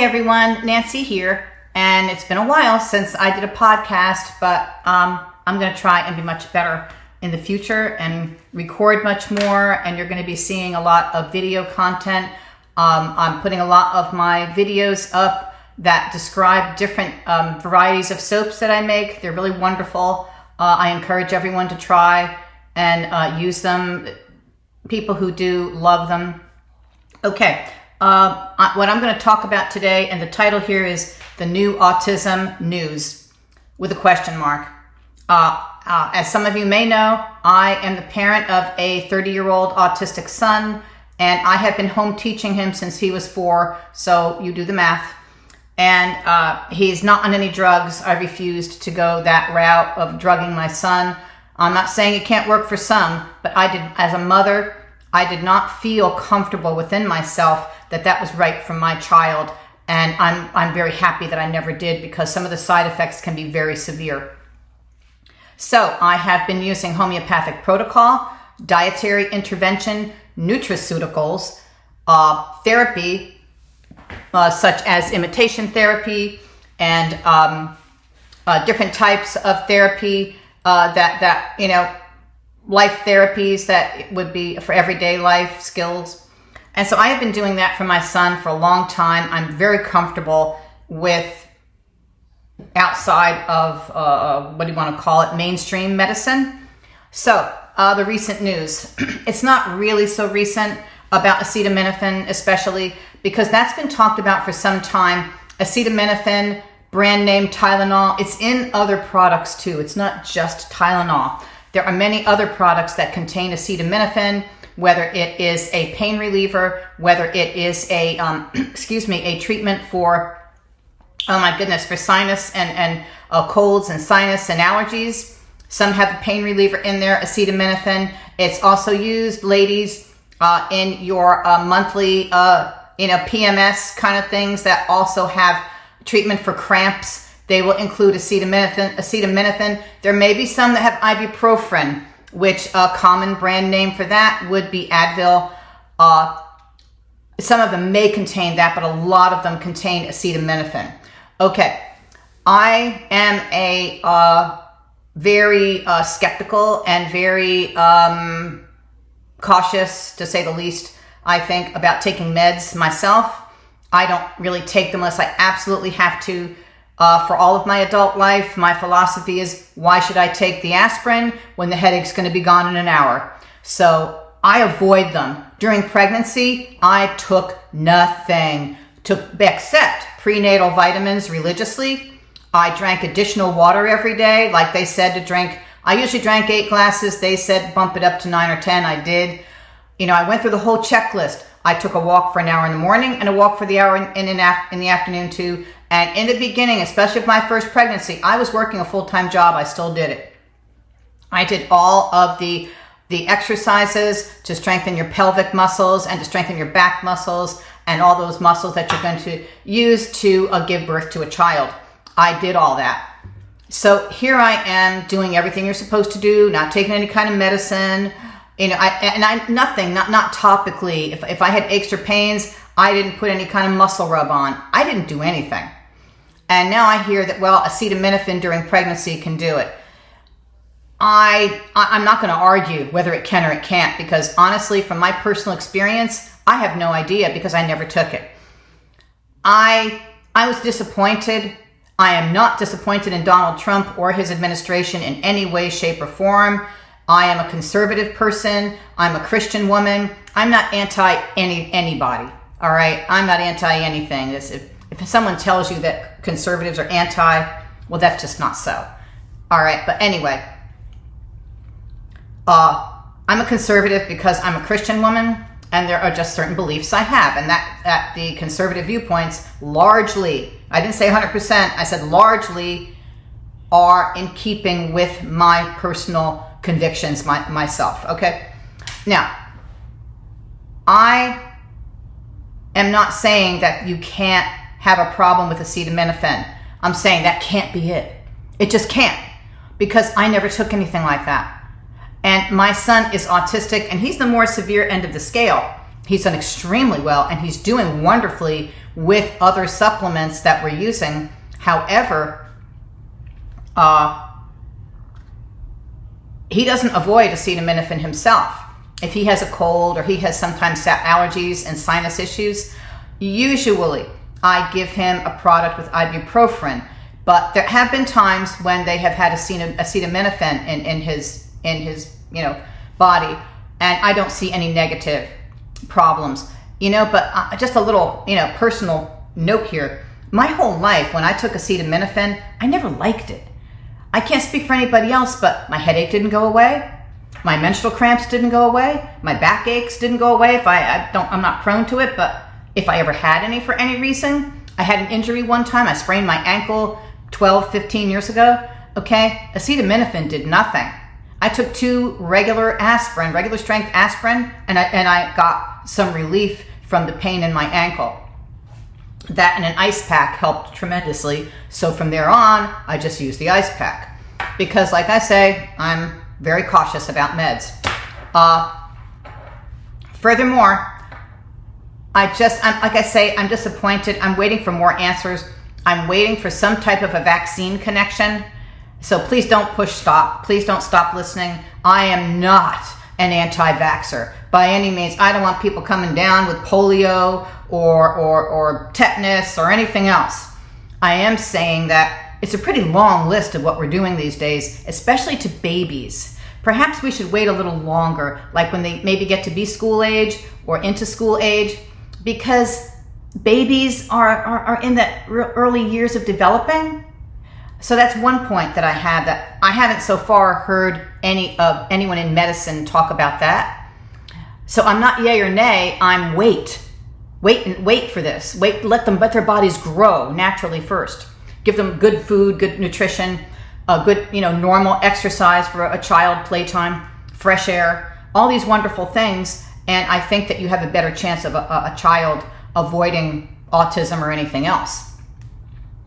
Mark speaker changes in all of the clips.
Speaker 1: everyone, Nancy here, and it's been a while since I did a podcast, but I'm going to try and be much better in the future and record much more, and you're going to be seeing a lot of video content. I'm putting a lot of my videos up that describe different varieties of soaps that I make. They're really wonderful. I encourage everyone to try and use them. People who do love them. Okay. What I'm going to talk about today, and the title here is The New Autism News, with a question mark. As some of you may know, I am the parent of a 30-year-old autistic son, and I have been home teaching him since he was 4, so you do the math. And he's not on any drugs. I refused to go that route of drugging my son. I'm not saying it can't work for some, but I did, as a mother, I did not feel comfortable within myself that was right for my child, and I'm very happy that I never did, because some of the side effects can be very severe. So I have been using homeopathic protocol, dietary intervention, nutraceuticals, therapy, such as imitation therapy, and different types of therapy life therapies that would be for everyday life skills. And so I have been doing that for my son for a long time. I'm very comfortable with outside of, what do you want to call it, mainstream medicine. So the recent news, it's not really so recent about acetaminophen, especially because that's been talked about for some time. Acetaminophen, brand name Tylenol, it's in other products too. It's not just Tylenol. There are many other products that contain acetaminophen, whether it is a pain reliever, whether it is a, a treatment for, for sinus and colds and sinus and allergies. Some have a pain reliever in there, acetaminophen. It's also used, ladies, in your monthly, PMS kind of things that also have treatment for cramps. They will include acetaminophen. There may be some that have ibuprofen, which a common brand name for that would be Advil. Some of them may contain that, but a lot of them contain acetaminophen. Okay, I am a very skeptical and very cautious, to say the least, I think, about taking meds myself. I don't really take them unless I absolutely have to. For all of my adult life, my philosophy is, why should I take the aspirin when the headache's going to be gone in an hour? So I avoid them. During pregnancy, I took nothing, except prenatal vitamins religiously. I drank additional water every day, like they said to drink. I usually drank 8 glasses. They said bump it up to 9 or 10. I did. I went through the whole checklist. I took a walk for an hour in the morning and a walk for the hour in the afternoon too. And in the beginning, especially of my first pregnancy, I was working a full-time job. I still did it. I did all of the exercises to strengthen your pelvic muscles and to strengthen your back muscles and all those muscles that you're going to use to give birth to a child. I did all that. So here I am doing everything you're supposed to do, not taking any kind of medicine. Not topically. If I had aches or pains, I didn't put any kind of muscle rub on. I didn't do anything. And now I hear that, acetaminophen during pregnancy can do it. I'm not going to argue whether it can or it can't, because honestly, from my personal experience, I have no idea, because I never took it. I was disappointed. I am not disappointed in Donald Trump or his administration in any way, shape, or form. I am a conservative person. I'm a Christian woman. I'm not anybody. All right? I'm not anti-anything. If someone tells you that conservatives are anti, well, that's just not so. All right? But anyway, I'm a conservative because I'm a Christian woman, and there are just certain beliefs I have, and that the conservative viewpoints largely, I didn't say 100%, I said largely, are in keeping with my personal convictions myself. Okay? Now, I am not saying that you can't have a problem with acetaminophen. I'm saying that can't be it. It just can't, because I never took anything like that. And my son is autistic, and he's the more severe end of the scale. He's done extremely well, and he's doing wonderfully with other supplements that we're using. However, he doesn't avoid acetaminophen himself. If he has a cold or he has sometimes allergies and sinus issues, usually I give him a product with ibuprofen. But there have been times when they have had acetaminophen in his body, and I don't see any negative problems. But just a little personal note here. My whole life, when I took acetaminophen, I never liked it. I can't speak for anybody else, but my headache didn't go away. My menstrual cramps didn't go away. My back aches didn't go away. I'm not prone to it, but if I ever had any for any reason, I had an injury one time. I sprained my ankle 12, 15 years ago. Okay, acetaminophen did nothing. I took 2 regular strength aspirin, and I got some relief from the pain in my ankle. That and an ice pack helped tremendously. So from there on, I just use the ice pack because, like I say, I'm very cautious about meds. Furthermore, I'm disappointed. I'm waiting for more answers. I'm waiting for some type of a vaccine connection. So please don't push stop. Please don't stop listening. I am not an anti-vaxxer by any means. I don't want people coming down with polio or tetanus or anything else. I am saying that it's a pretty long list of what we're doing these days, especially to babies. Perhaps we should wait a little longer, like when they maybe get to be school age or into school age, because babies are in the early years of developing. So that's one point that I have, that I haven't so far heard anyone in medicine talk about that. So I'm not yay or nay. I'm wait for this. Let their bodies grow naturally first. Give them good food, good nutrition, good normal exercise for a child, playtime, fresh air, all these wonderful things. And I think that you have a better chance of a child avoiding autism or anything else.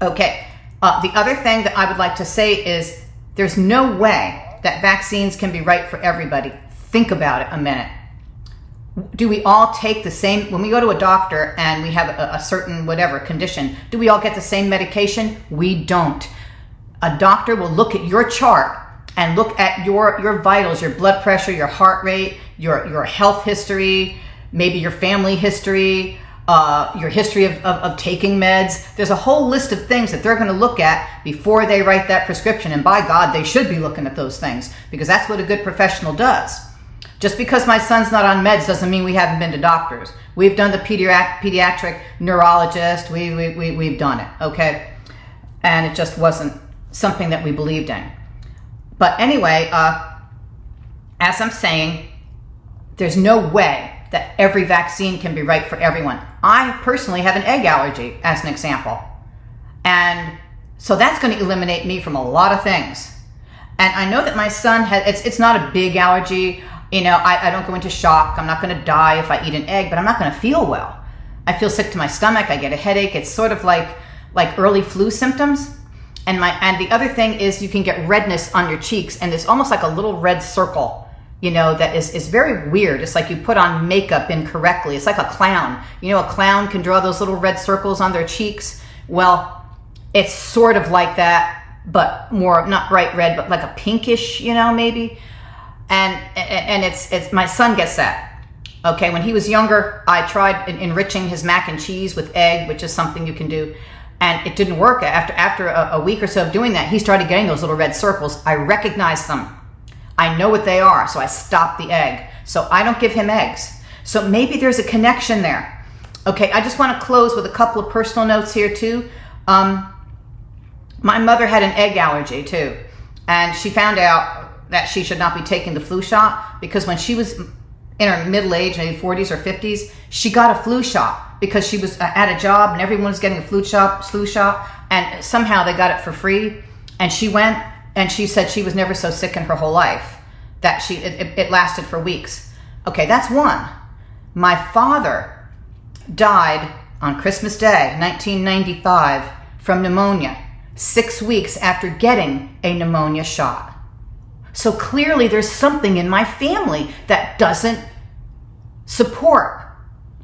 Speaker 1: Okay. The other thing that I would like to say is there's no way that vaccines can be right for everybody. Think about it a minute. Do we all take the same, when we go to a doctor and we have a certain whatever condition, do we all get the same medication? We don't. A doctor will look at your chart and look at your vitals, your blood pressure, your heart rate, your health history, maybe your family history, your history of taking meds. There's a whole list of things that they're going to look at before they write that prescription. And by God, they should be looking at those things, because that's what a good professional does. Just because my son's not on meds doesn't mean we haven't been to doctors. We've done the pediatric neurologist. We've done it, okay? And it just wasn't something that we believed in. But anyway, as I'm saying, there's no way that every vaccine can be right for everyone. I personally have an egg allergy, as an example. And so that's going to eliminate me from a lot of things. And I know that my son has, it's not a big allergy. I don't go into shock. I'm not going to die if I eat an egg, but I'm not going to feel well. I feel sick to my stomach. I get a headache. It's sort of like early flu symptoms. And the other thing is you can get redness on your cheeks, and it's almost like a little red circle, that is very weird. It's like you put on makeup incorrectly. It's like a clown. A clown can draw those little red circles on their cheeks. Well, it's sort of like that, but more, not bright red, but like a pinkish, maybe. And it's my son gets that. Okay, when he was younger, I tried enriching his mac and cheese with egg, which is something you can do, and it didn't work. After a week or so of doing that, he started getting those little red circles. I recognized them. I know what they are, so I stopped the egg. So I don't give him eggs. So maybe there's a connection there. Okay, I just want to close with a couple of personal notes here too. My mother had an egg allergy too, and she found out that she should not be taking the flu shot, because when she was in her middle age, maybe 40s or 50s, she got a flu shot because she was at a job and everyone was getting a flu shot, and somehow they got it for free. And she went, and she said she was never so sick in her whole life, that it lasted for weeks. Okay, that's one. My father died on Christmas Day, 1995, from pneumonia, 6 weeks after getting a pneumonia shot. So clearly there's something in my family that doesn't support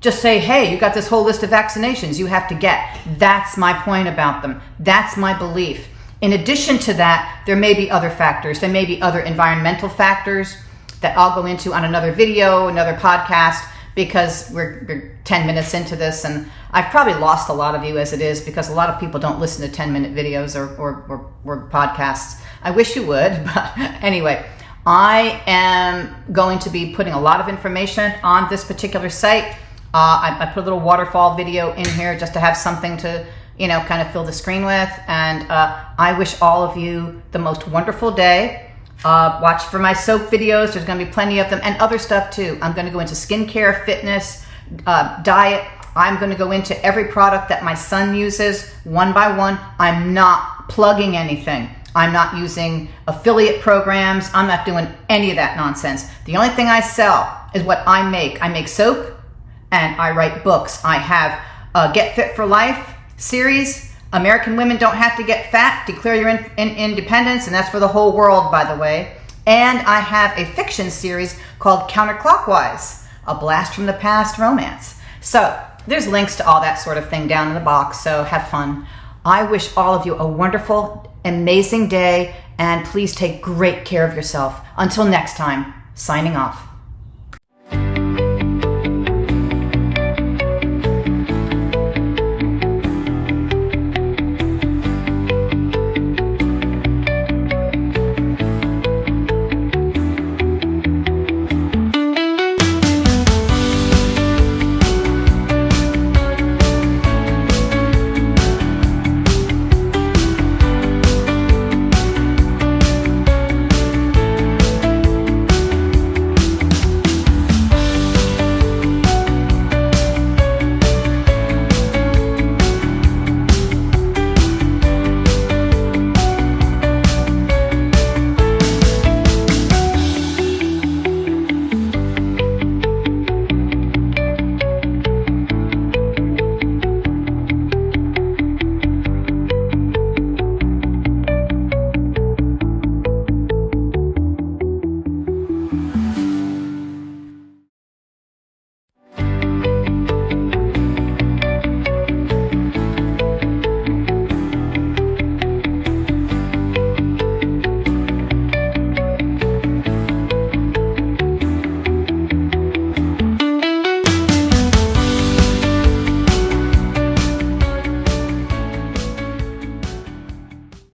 Speaker 1: just say, hey, you got this whole list of vaccinations you have to get. That's my point about them. That's my belief. In addition to that, there may be other factors. There may be other environmental factors that I'll go into on another video, another podcast, because we're 10 minutes into this, and I've probably lost a lot of you as it is, because a lot of people don't listen to 10-minute videos or podcasts. I wish you would, but anyway, I am going to be putting a lot of information on this particular site. I put a little waterfall video in here just to have something to, kind of fill the screen with. And I wish all of you the most wonderful day. Watch for my soap videos. There's going to be plenty of them, and other stuff too. I'm going to go into skincare, fitness, diet. I'm going to go into every product that my son uses one by one. I'm not plugging anything. I'm not using affiliate programs. I'm not doing any of that nonsense. The only thing I sell is what I make. I make soap and I write books. I have a Get Fit for Life series. American women don't have to get fat. Declare your independence, and that's for the whole world, by the way. And I have a fiction series called Counterclockwise, a blast from the past romance. So there's links to all that sort of thing down in the box, so have fun. I wish all of you a wonderful, amazing day, and please take great care of yourself. Until next time, signing off.